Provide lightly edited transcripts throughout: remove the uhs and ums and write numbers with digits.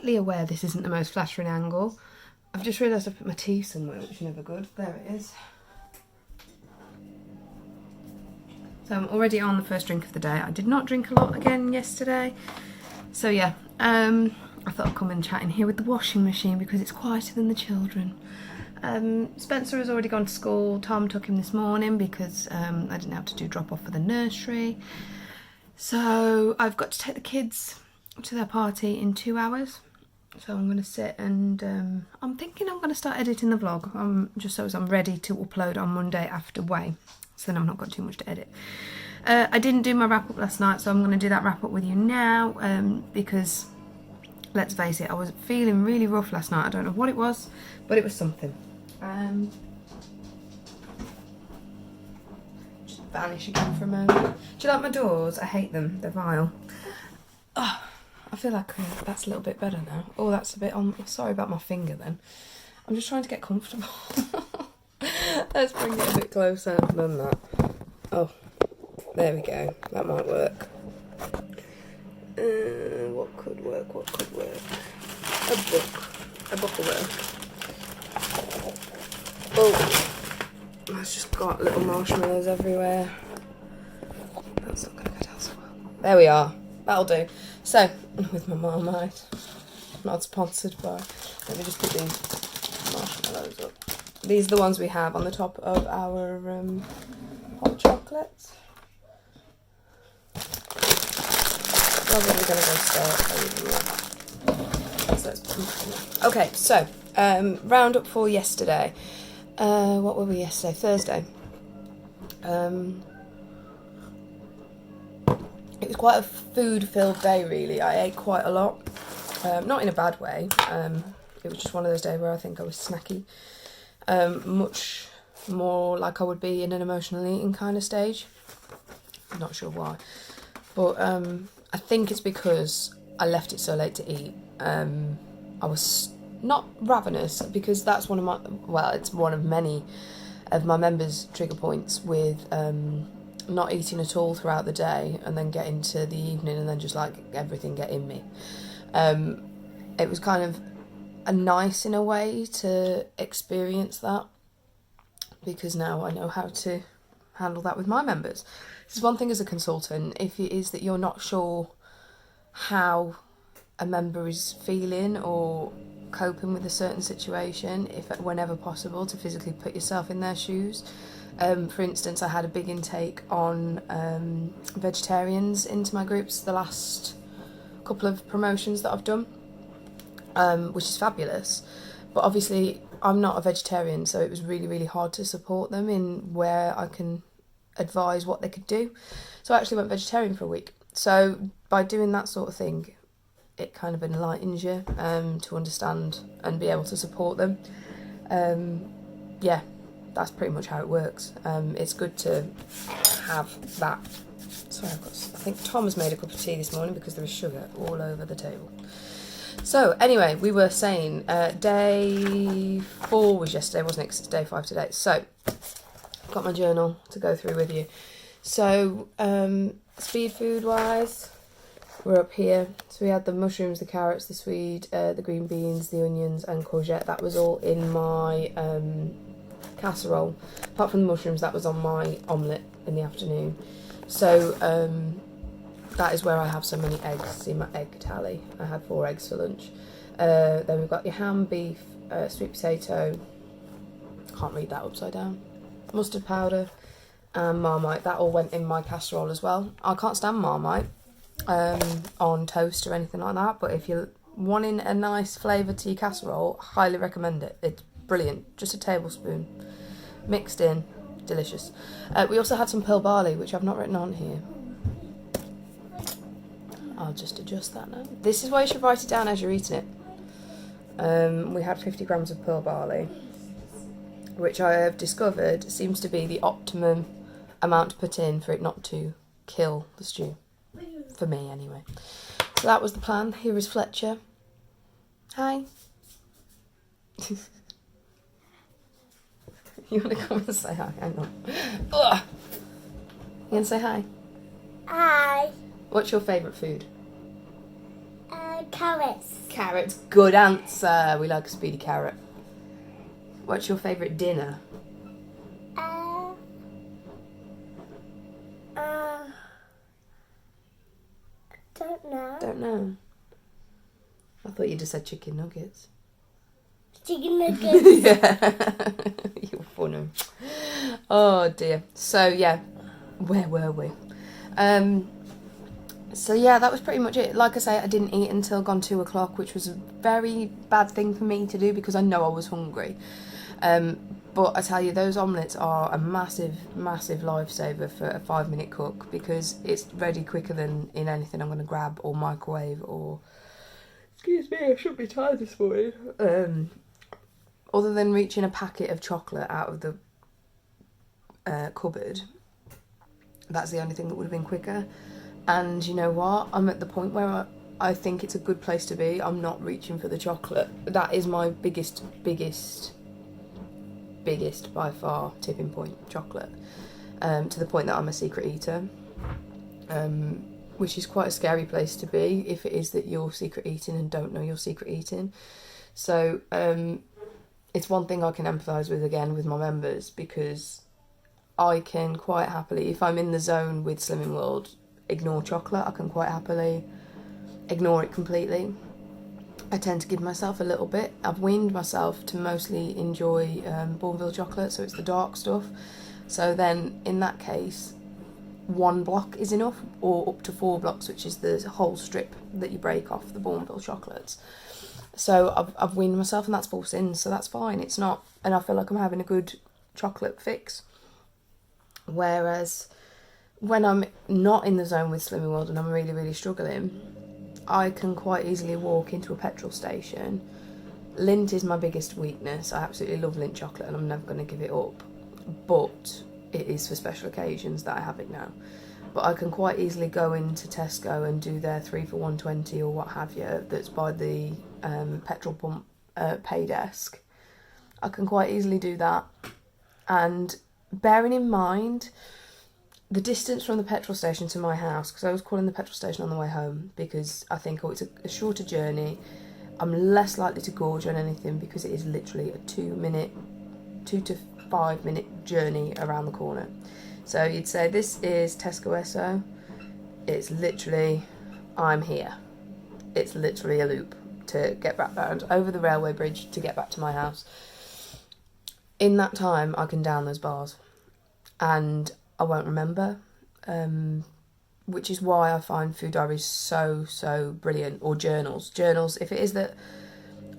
perfectly aware this isn't the most flattering angle. I've just realised I put my tea somewhere, which is never good. There it is. So I'm already on the first drink of the day. I did not drink a lot again yesterday. So yeah, I thought I'd come and chat in here with the washing machine because it's quieter than the children. Spencer has already gone to school. Tom took him this morning because I didn't have to do drop off for the nursery. So I've got to take the kids to their party in 2 hours. So I'm going to sit and I'm thinking I'm going to start editing the vlog just so as I'm ready to upload on Monday after Way. So then I've not got too much to edit. I didn't do my wrap up last night, so I'm going to do that wrap up with you now because let's face it, I was feeling really rough last night. I don't know what it was, but it was something. Just vanish again for a moment. Do you like my doors? I hate them. They're vile. Oh, I feel like that's a little bit better now. Oh, that's a bit on. Sorry about my finger then. I'm just trying to get comfortable. Let's bring it a bit closer than that. Oh, there we go. That might work. What could work? What could work? A book. A book will work. Oh, I've just got little marshmallows everywhere. That's not going to go down so well. There we are. That'll do. So, with my Marmite. Not sponsored by. Let me just put these marshmallows up. These are the ones we have on the top of our hot chocolates. Probably going to go start over that. So let's put them. Okay, so roundup for yesterday. What were we yesterday? Thursday. It was quite a food-filled day, really. I ate quite a lot. Not in a bad way. It was just one of those days where I think I was snacky. Much more like I would be in an emotional eating kind of stage. I'm not sure why. But I think it's because I left it so late to eat. I was not ravenous because that's one of my, well, it's one of many of my members' trigger points with not eating at all throughout the day and then getting to the evening and then just like everything get in me. It was kind of nice in a way to experience that because now I know how to handle that with my members. This is one thing as a consultant, if it is that you're not sure how a member is feeling or coping with a certain situation, if whenever possible to physically put yourself in their shoes. For instance, I had a big intake on vegetarians into my groups the last couple of promotions that I've done, which is fabulous. But obviously I'm not a vegetarian, so it was really, really hard to support them in where I can advise what they could do. So I actually went vegetarian for a week. So by doing that sort of thing, it kind of enlightens you to understand and be able to support them. Yeah, that's pretty much how it works. It's good to have that. Sorry, I think Tom has made a cup of tea this morning because there was sugar all over the table. So anyway, we were saying day 4 was yesterday, wasn't it? 'Cause it's day 5 today. So I've got my journal to go through with you. So speed food wise, we're up here. So we had the mushrooms, the carrots, the swede, the green beans, the onions and courgette. That was all in my casserole. Apart from the mushrooms, that was on my omelette in the afternoon. So that is where I have so many eggs. See my egg tally. I had 4 eggs for lunch. Then we've got your ham, beef, sweet potato. Can't read that upside down. Mustard powder and Marmite. That all went in my casserole as well. I can't stand Marmite on toast or anything like that, but if you're wanting a nice flavour to your casserole, highly recommend it. It's brilliant. Just a tablespoon mixed in, delicious. We also had some pearl barley, which I've not written on here. I'll just adjust that now. This is why you should write it down as you're eating it. We had 50 grams of pearl barley, which I have discovered seems to be the optimum amount to put in for it not to kill the stew. For me, anyway. So that was the plan. Here is Fletcher. Hi. You want to come and say hi? Hang on. Ugh. You want to say hi? Hi. What's your favourite food? Carrots. Carrots, good answer. We like a speedy carrot. What's your favourite dinner? Don't know. I thought you just said chicken nuggets. Chicken nuggets. Yeah. You're funny. Oh dear. So yeah, where were we? So yeah, that was pretty much it. Like I say, I didn't eat until gone 2 o'clock, which was a very bad thing for me to do because I know I was hungry. But I tell you, those omelettes are a massive, massive lifesaver for a 5-minute cook because it's ready quicker than in anything I'm going to grab or microwave or... Excuse me, I shouldn't be tired this morning. Other than reaching a packet of chocolate out of the cupboard, that's the only thing that would have been quicker. And you know what? I'm at the point where I think it's a good place to be. I'm not reaching for the chocolate. That is my biggest by far tipping point, chocolate. To the point that I'm a secret eater. Which is quite a scary place to be if it is that you're secret eating and don't know you're secret eating. So it's one thing I can empathise with again with my members because I can quite happily, if I'm in the zone with Slimming World, ignore chocolate. I can quite happily ignore it completely. I tend to give myself a little bit. I've weaned myself to mostly enjoy Bourneville chocolate, so it's the dark stuff. So then in that case, 1 block is enough, or up to 4 blocks, which is the whole strip that you break off the Bourneville chocolates. So I've weaned myself, and that's 4 sins, so that's fine. It's not, and I feel like I'm having a good chocolate fix. Whereas when I'm not in the zone with Slimming World and I'm really, really struggling, I can quite easily walk into a petrol station. Lindt is my biggest weakness. I absolutely love Lindt chocolate, and I'm never going to give it up. But it is for special occasions that I have it now. But I can quite easily go into Tesco and do their 3 for £1.20 or what have you, that's by the petrol pump pay desk. I can quite easily do that. And bearing in mind the distance from the petrol station to my house, because I was calling the petrol station on the way home because I think, oh, it's a shorter journey. I'm less likely to gorge on anything because it is literally a 2 to 5 minute journey around the corner. So you'd say this is Tesco Esso. It's literally, I'm here. It's literally a loop to get back round over the railway bridge to get back to my house. In that time, I can down those bars and I won't remember, which is why I find food diaries so brilliant, or journals. Journals, if it is that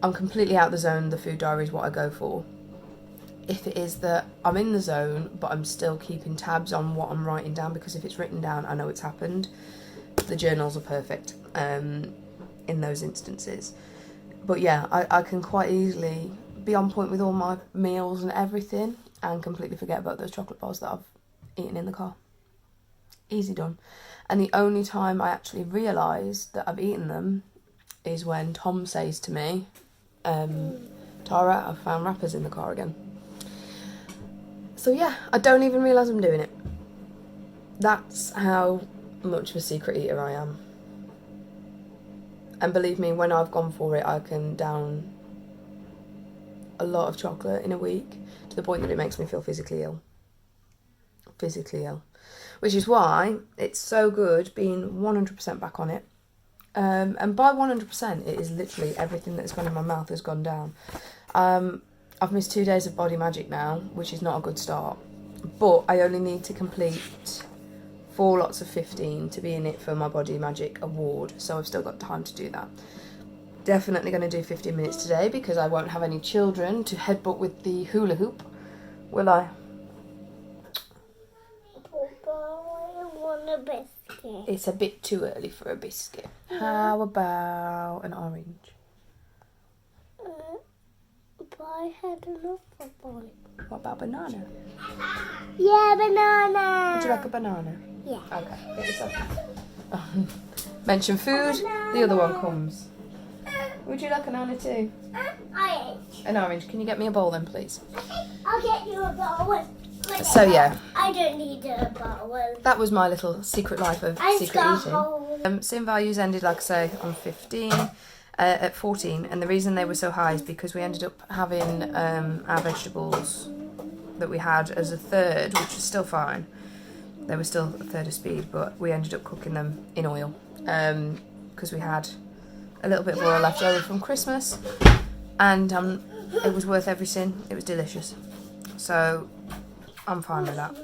I'm completely out of the zone, the food diary is what I go for. If it is that I'm in the zone, but I'm still keeping tabs on what I'm writing down, because if it's written down, I know it's happened, the journals are perfect in those instances. But yeah, I can quite easily be on point with all my meals and everything and completely forget about those chocolate bars that I've eaten in the car. Easy done. And the only time I actually realise that I've eaten them is when Tom says to me, Tara, I've found wrappers in the car again. So yeah, I don't even realise I'm doing it. That's how much of a secret eater I am. And believe me, when I've gone for it, I can down a lot of chocolate in a week to the point that it makes me feel physically ill. Which is why it's so good being 100% back on it. And by 100%, it is literally everything that's gone in my mouth has gone down. I've missed 2 days of Body Magic now, which is not a good start. But I only need to complete 4 lots of 15 to be in it for my Body Magic award. So I've still got time to do that. Definitely going to do 15 minutes today because I won't have any children to headbutt with the hula hoop, will I? A biscuit. It's a bit too early for a biscuit. How about an orange? But I had enough of one. What about banana? Yeah, banana. Would you like a banana? Yeah. Okay, get yourself. Mention food, the other one comes. Would you like an banana too? Orange. An orange. Can you get me a bowl then, please? I'll get you a bowl. So yeah. I don't need a bowl. That was my little secret life of secret eating. Sim values ended, like I say, on 15. at 14, and the reason they were so high is because we ended up having our vegetables that we had as a third, which is still fine. They were still a third of speed, but we ended up cooking them in oil because we had a little bit of oil left over from Christmas, and it was worth every sin. It was delicious, so I'm fine with that.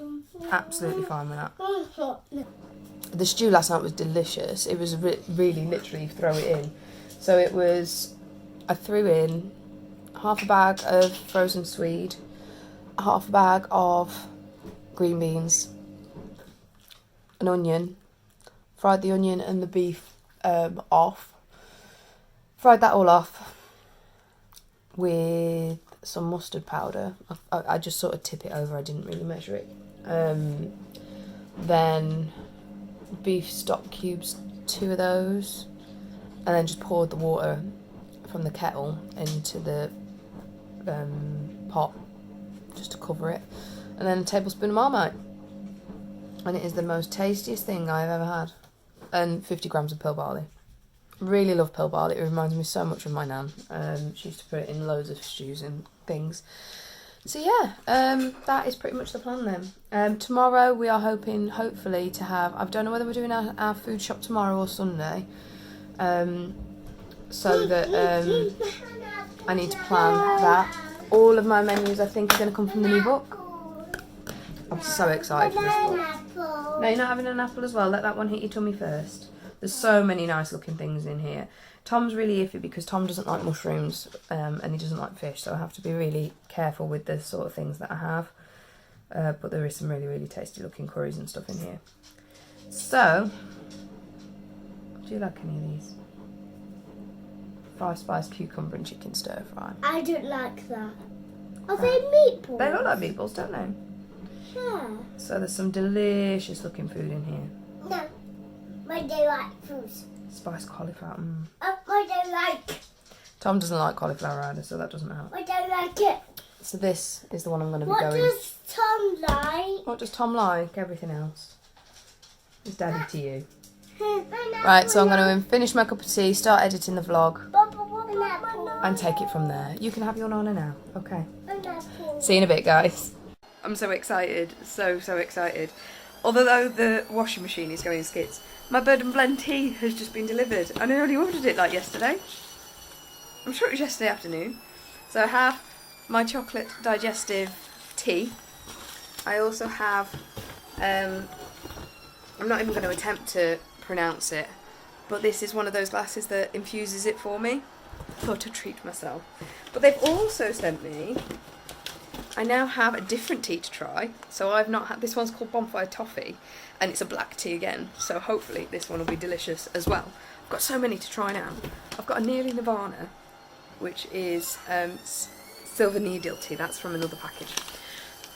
Absolutely fine with that. The stew last night was delicious. It was really literally throw it in. So it was, I threw in half a bag of frozen swede, half a bag of green beans, an onion, fried the onion and the beef off, fried that all off with some mustard powder. I just sort of tip it over, I didn't really measure it. Then beef stock cubes, 2 of those, and then just poured the water from the kettle into the pot just to cover it, and then a tablespoon of Marmite, and it is the most tastiest thing I've ever had. And 50 grams of pearl barley. Really love pearl barley. It reminds me so much of my nan. She used to put it in loads of stews and things. So yeah, that is pretty much the plan then. Tomorrow we are hopefully to have, I don't know whether we're doing our food shop tomorrow or Sunday, so that I need to plan that. All of my menus I think are going to come from the new book. I'm so excited for this book. No, you're not having an apple as well. Let that one hit your tummy first. There's so many nice looking things in here. Tom's really iffy because Tom doesn't like mushrooms and he doesn't like fish, so I have to be really careful with the sort of things that I have. But there is some really, really tasty looking curries and stuff in here. So, do you like any of these? 5 spice cucumber and chicken stir fry. I don't like that. Are they meatballs? They look like meatballs, don't they? Yeah. So there's some delicious looking food in here. No. I don't like food. Spiced cauliflower. I don't like. Tom doesn't like cauliflower either, so that doesn't help. I don't like it. So this is the one I'm going to be What going. does Tom like? What does Tom like? Everything else. Is Daddy to you? Right, so I'm going to finish my cup of tea, start editing the vlog, and take it from there. You can have your nana now. Okay. See you in a bit, guys. I'm so excited. So excited. Although the washing machine is going skits, my Bird and Blend tea has just been delivered. And I only ordered it like yesterday. I'm sure it was yesterday afternoon. So I have my chocolate digestive tea. I also have, I'm not even going to attempt to pronounce it, but this is one of those glasses that infuses it for me. Thought I'd treat myself. But they've also sent me, I now have a different tea to try. So I've not had, this one's called Bonfire Toffee, and it's a black tea again. So hopefully this one will be delicious as well. I've got so many to try now. I've got a Nearly Nirvana, which is silver needle tea. That's from another package.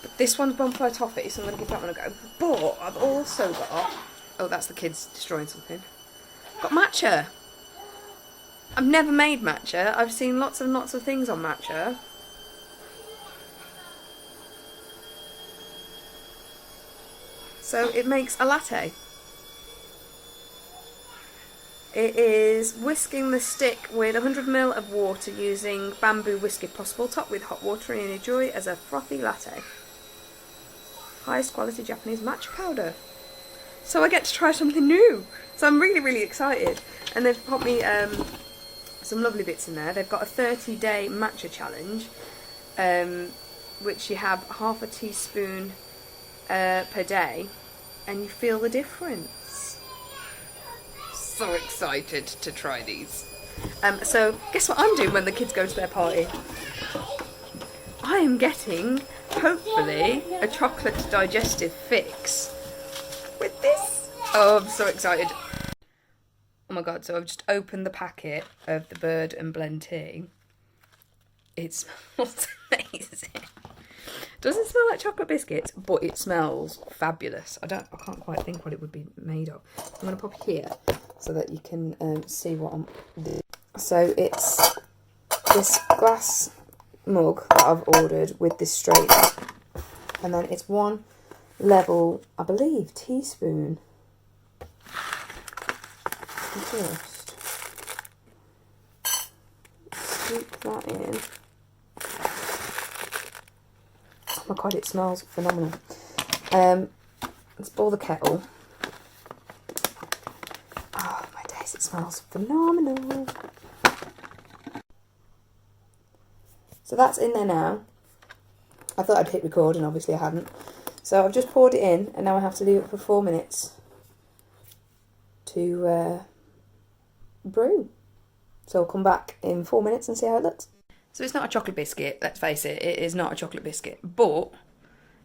But this one's Bonfire Toffee, so I'm going to give that one a go. But I've also got, oh, that's the kids destroying something. Got matcha. I've never made matcha. I've seen lots and lots of things on matcha. So it makes a latte. It is whisking the stick with 100 ml of water using bamboo whisk if possible, topped with hot water, and enjoy as a frothy latte. Highest quality Japanese matcha powder. So I get to try something new. So I'm really, really excited. And they've got me some lovely bits in there. They've got a 30-day matcha challenge, which you have half a teaspoon per day, and you feel the difference. So excited to try these. So guess what I'm doing when the kids go to their party? I am getting, hopefully, a chocolate digestive fix with this. Oh, I'm so excited. Oh my god, so I've just opened the packet of the Bird and Blend tea. It smells amazing. Doesn't smell like chocolate biscuits, but it smells fabulous. I can't quite think what it would be made of. I'm going to pop it here so that you can see what I'm doing. So it's this glass mug that I've ordered with this strainer. And then it's 1 level, I believe, teaspoon. Just scoop that in. Oh my god, it smells phenomenal. Let's boil the kettle. Oh my days, it smells phenomenal. So that's in there now. I thought I'd hit record and obviously I hadn't. So I've just poured it in and now I have to leave it for 4 minutes to brew. So I'll come back in 4 minutes and see how it looks. So it's not a chocolate biscuit, let's face it, it is not a chocolate biscuit, but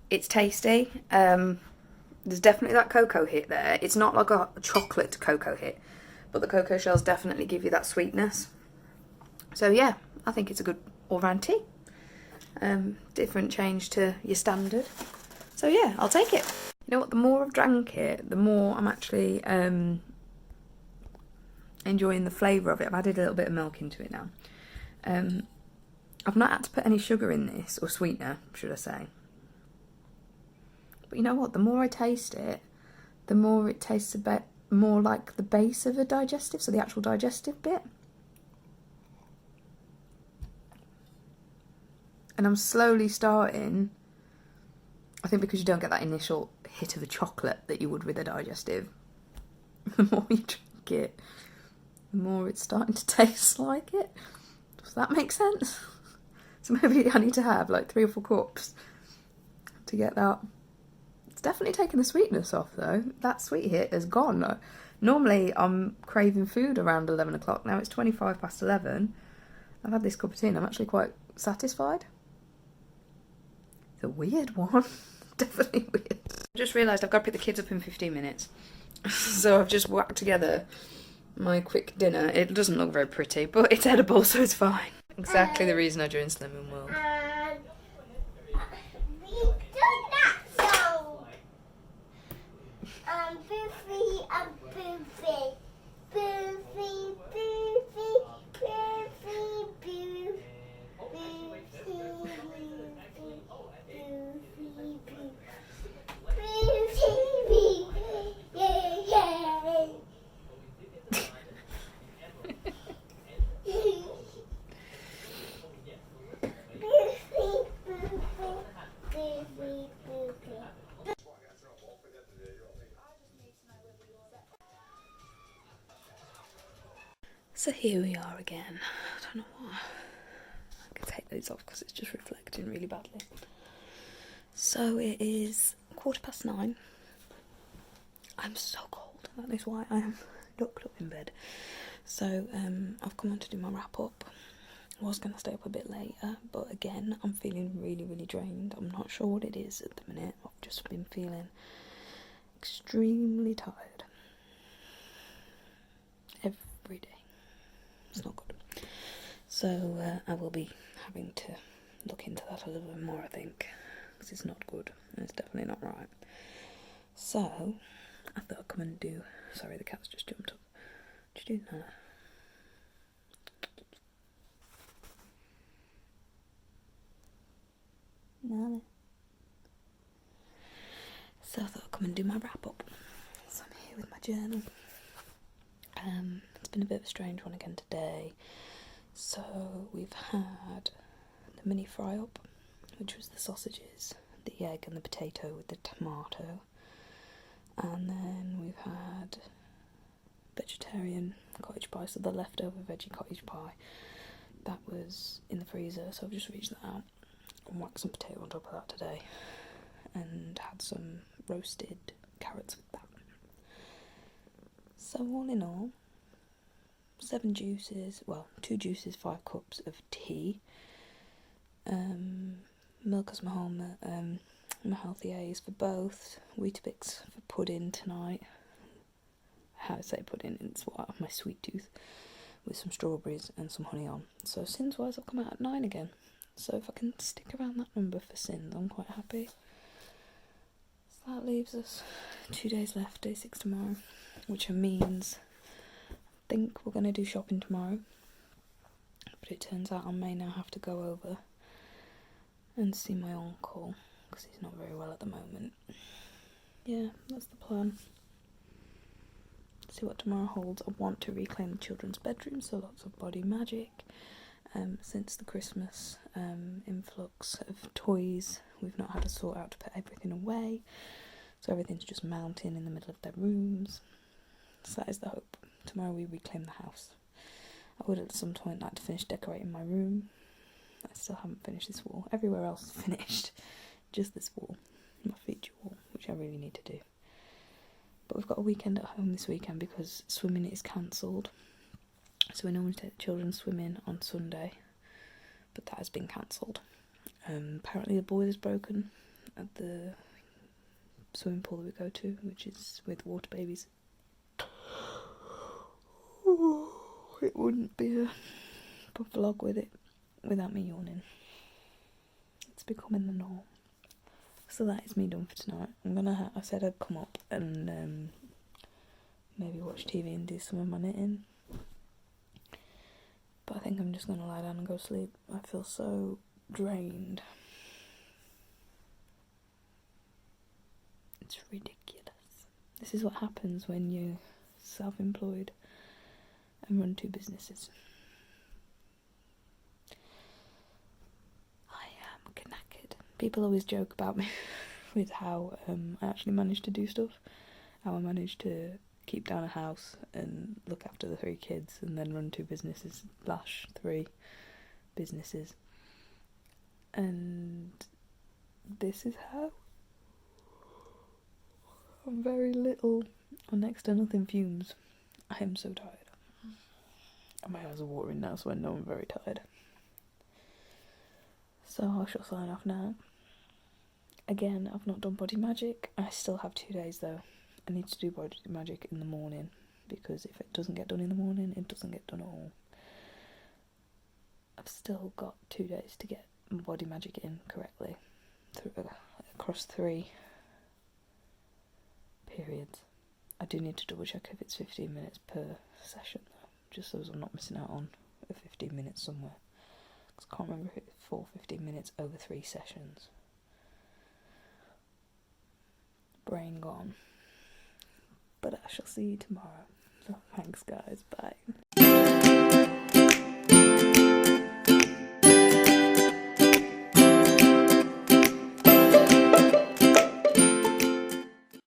it's tasty. There's definitely that cocoa hit there. It's not like a chocolate cocoa hit, but the cocoa shells definitely give you that sweetness. So yeah, I think it's a good all-round tea. Different change to your standard. So yeah, I'll take it. You know what, the more I've drank it, the more I'm actually enjoying the flavour of it. I've added a little bit of milk into it now. I've not had to put any sugar in this, or sweetener, should I say. But you know what, the more I taste it, the more it tastes a bit more like the base of a digestive, so the actual digestive bit. And I'm slowly starting, I think because you don't get that initial hit of a chocolate that you would with a digestive, the more you drink it, the more it's starting to taste like it. Does that make sense? So maybe I need to have like 3 or 4 cups to get that. It's definitely taken the sweetness off though. That sweet hit is gone. Normally I'm craving food around 11 o'clock. Now it's 25 past 11. I've had this cup of tea and I'm actually quite satisfied. It's a weird one. Definitely weird. I just realised I've got to pick the kids up in 15 minutes. So I've just whacked together my quick dinner. It doesn't look very pretty, but it's edible, so it's fine. Exactly the reason I joined Slimming World. We done that song. Boofy and Boofy. Boofy, Boofy, Boofy, Boof. Boofy, Boofy, yeah, yeah. So here we are again. I don't know why. I can take those off because it's just reflecting really badly. So it is 9:15. I'm so cold. That is why I am ducked up in bed. So I've come on to do my wrap up. I was going to stay up a bit later, but again, I'm feeling really, really drained. I'm not sure what it is at the minute. I've just been feeling extremely tired. Every day. It's not good. So I will be having to look into that a little bit more, I think, because it's not good and it's definitely not right. So I thought I'd come and do. Sorry, the cat's just jumped up. What you doing there? No. So I thought I'd come and do my wrap up. So I'm here with my journal. It's been a bit of a strange one again today. So we've had the mini fry up, which was the sausages, the egg and the potato with the tomato. And then we've had vegetarian cottage pie, so the leftover veggie cottage pie. That was in the freezer, so I've just reached that out and whacked some potato on top of that today. And had some roasted carrots with that. So all in all, 7 juices, well, 2 juices, 5 cups of tea. Milk as my home, my healthy A's for both. Weetabix for pudding tonight. How to say pudding, it's what my sweet tooth, with some strawberries and some honey on. So sins wise, I'll come out at 9 again. So if I can stick around that number for sins, I'm quite happy. So that leaves us 2 days left, day 6 tomorrow, which means I think we're going to do shopping tomorrow. But it turns out I may now have to go over and see my uncle, because he's not very well at the moment. Yeah, that's the plan. See what tomorrow holds. I want to reclaim the children's bedroom, so lots of body magic. since the Christmas influx of toys. We've not had to sort out to put everything away, so everything's just mounting in the middle of their rooms. So that is the hope. Tomorrow we reclaim the house. I would at some point like to finish decorating my room. I still haven't finished this wall. Everywhere else is finished. Just this wall, my feature wall, which I really need to do. But we've got a weekend at home this weekend because swimming is cancelled. So we normally take the children swimming on Sunday, but that has been cancelled. Apparently the boiler's broken at the swimming pool that we go to, which is with water babies. It wouldn't be a vlog with it without me yawning. It's becoming the norm. So that is me done for tonight. I said I'd come up and maybe watch TV and do some of my knitting. But I think I'm just going to lie down and go to sleep. I feel so drained. It's ridiculous. This is what happens when you're self-employed and run 2 businesses. I am knackered. People always joke about me with how I actually managed to do stuff. How I managed to keep down a house and look after the 3 kids and then run 2 businesses / 3 businesses. And this is how. I'm very little on next to nothing fumes. I am so tired. And my eyes are watering now, so I know I'm very tired. So I shall sign off now. Again, I've not done body magic. I still have 2 days though. I need to do body magic in the morning, because if it doesn't get done in the morning, it doesn't get done at all. I've still got 2 days to get body magic in correctly across 3 periods. I do need to double check if it's 15 minutes per session though, just so I'm not missing out on a 15 minutes somewhere. Because I can't remember if it's 15 minutes over 3 sessions. Brain gone. But I shall see you tomorrow. So thanks guys, bye.